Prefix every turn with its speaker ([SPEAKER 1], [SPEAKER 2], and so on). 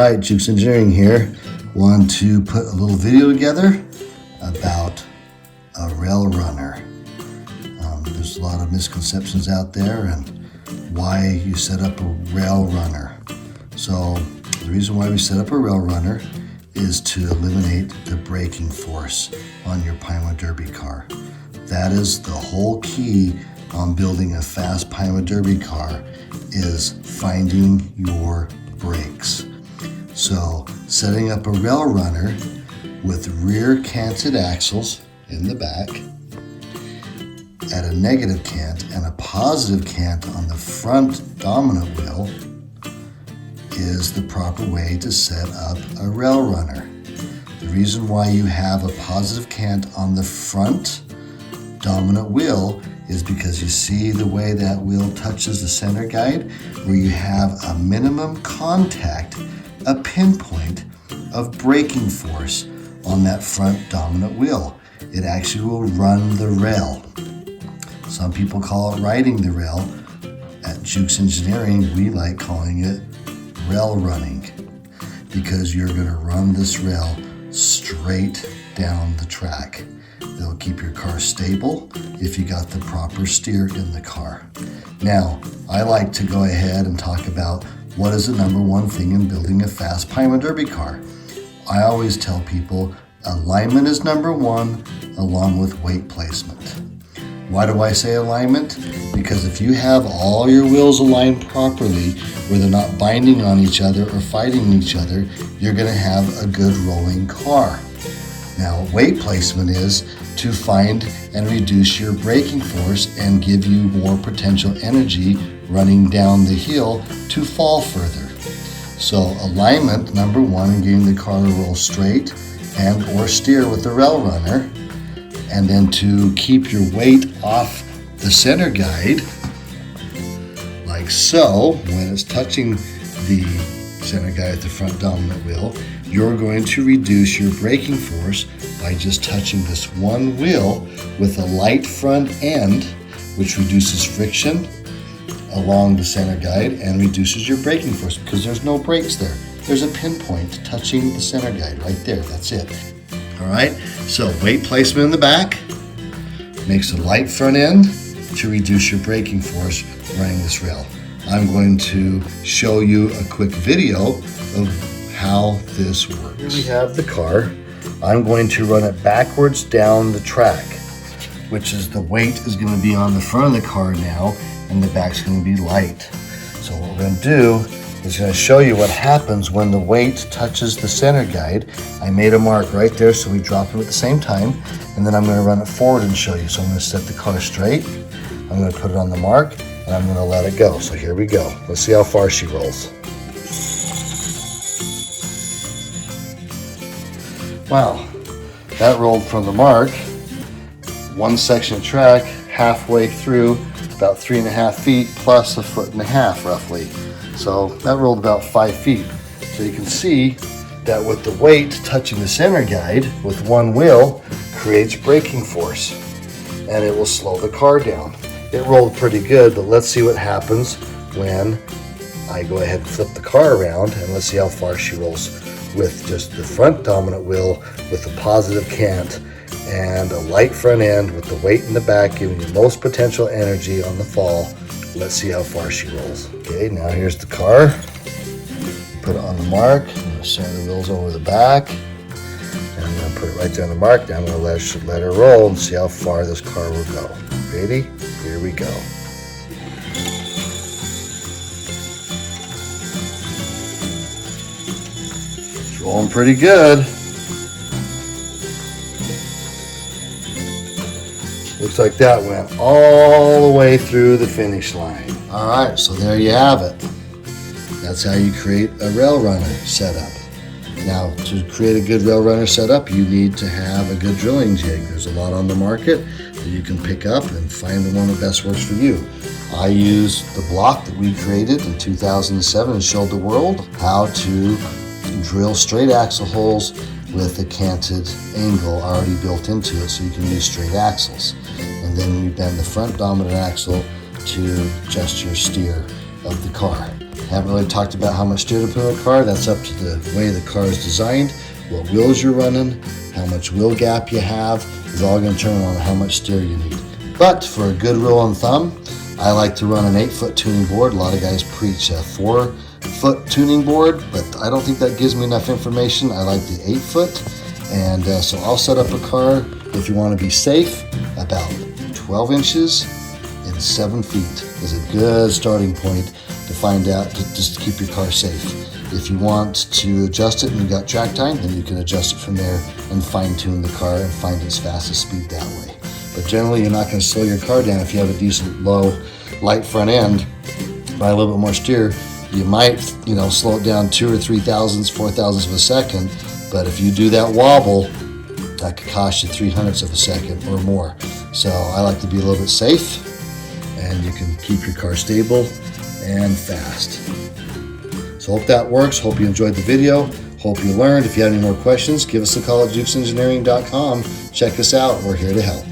[SPEAKER 1] Alright, Jukes Engineering here. Want to put a little video together about a RailRunner. There's a lot of misconceptions out there and why you set up a RailRunner. So the reason why we set up a RailRunner is to eliminate the braking force on your Pinewood Derby car. That is the whole key on building a fast Pinewood Derby car, is finding your brakes. So setting up a RailRunner with rear canted axles in the back at a negative cant and a positive cant on the front dominant wheel is the proper way to set up a RailRunner. The reason why you have a positive cant on the front dominant wheel is because you see the way that wheel touches the center guide, where you have a minimum contact, a pinpoint of braking force on that front dominant wheel. It actually will run the rail. Some people call it riding the rail. At Jukes Engineering, we like calling it rail running, because you're going to run this rail straight down the track. It'll keep your car stable if you got the proper steer in the car. Now, I like to go ahead and talk about what is the number one thing in building a fast Pinewood Derby car. I always tell people alignment is number one, along with weight placement. Why do I say alignment? Because if you have all your wheels aligned properly, where they're not binding on each other or fighting each other, you're going to have a good rolling car. Now, weight placement is to find and reduce your braking force and give you more potential energy running down the hill to fall further. So alignment, number one, in getting the car to roll straight and or steer with the RailRunner, and then to keep your weight off the center guide, like so. When it's touching the center guide at the front dominant wheel, you're going to reduce your braking force by just touching this one wheel with a light front end, which reduces friction along the center guide and reduces your braking force, because there's no brakes there. There's a pinpoint touching the center guide right there. That's it. All right, so weight placement in the back makes a light front end to reduce your braking force running this rail. I'm going to show you a quick video of how this works. Here we have the car. I'm going to run it backwards down the track, which is the weight is going to be on the front of the car now, and the back's going to be light. So what we're going to do is going to show you what happens when the weight touches the center guide. I made a mark right there, so we drop them at the same time, and then I'm going to run it forward and show you. So I'm going to set the car straight, I'm going to put it on the mark, and I'm going to let it go. So here we go. Let's see how far she rolls. Wow, that rolled from the mark, one section of track, halfway through, about 3.5 feet plus 1.5 feet roughly. So that rolled about 5 feet. So you can see that with the weight touching the center guide with one wheel creates braking force, and it will slow the car down. It rolled pretty good, but let's see what happens when I go ahead and flip the car around, and let's see how far she rolls with just the front dominant wheel with a positive cant and a light front end with the weight in the back giving you most potential energy on the fall. Let's see how far she rolls. Okay, now here's the car. Put it on the mark. I'm going to center the wheels over the back, and I'm going to put it right there on the mark. Now I'm going to let her roll and see how far this car will go. Ready? Here we go. It's rolling pretty good. Looks like that went all the way through the finish line. All right, so there you have it. That's how you create a RailRunner setup. Now, to create a good RailRunner setup, you need to have a good drilling jig. There's a lot on the market that you can pick up and find the one that best works for you. I use the block that we created in 2007 and showed the world how to drill straight axle holes with a canted angle already built into it, so you can use straight axles. And then we bend the front dominant axle to adjust your steer of the car. Haven't really talked about how much steer to put in the car. That's up to the way the car is designed, what wheels you're running, how much wheel gap you have, is all going to turn on how much steer you need. But for a good rule of thumb, I like to run an 8-foot tuning board. A lot of guys preach a 4-foot tuning board, but I don't think that gives me enough information. I like the 8-foot, and so I'll set up a car, if you want to be safe, about 12 inches and 7 feet is a good starting point to find out, to just keep your car safe. If you want to adjust it and you got track time, then you can adjust it from there and fine tune the car and find its fastest speed that way. But generally, you're not going to slow your car down if you have a decent low, light front end. By a little bit more steer, you might, slow it down 2 or 3 thousandths, 4 thousandths of a second. But if you do that wobble, that could cost you 300ths of a second or more. So I like to be a little bit safe, and you can keep your car stable and fast. So hope that works. Hope you enjoyed the video. Hope you learned. If you have any more questions, give us a call at jukesengineering.com. Check us out. We're here to help.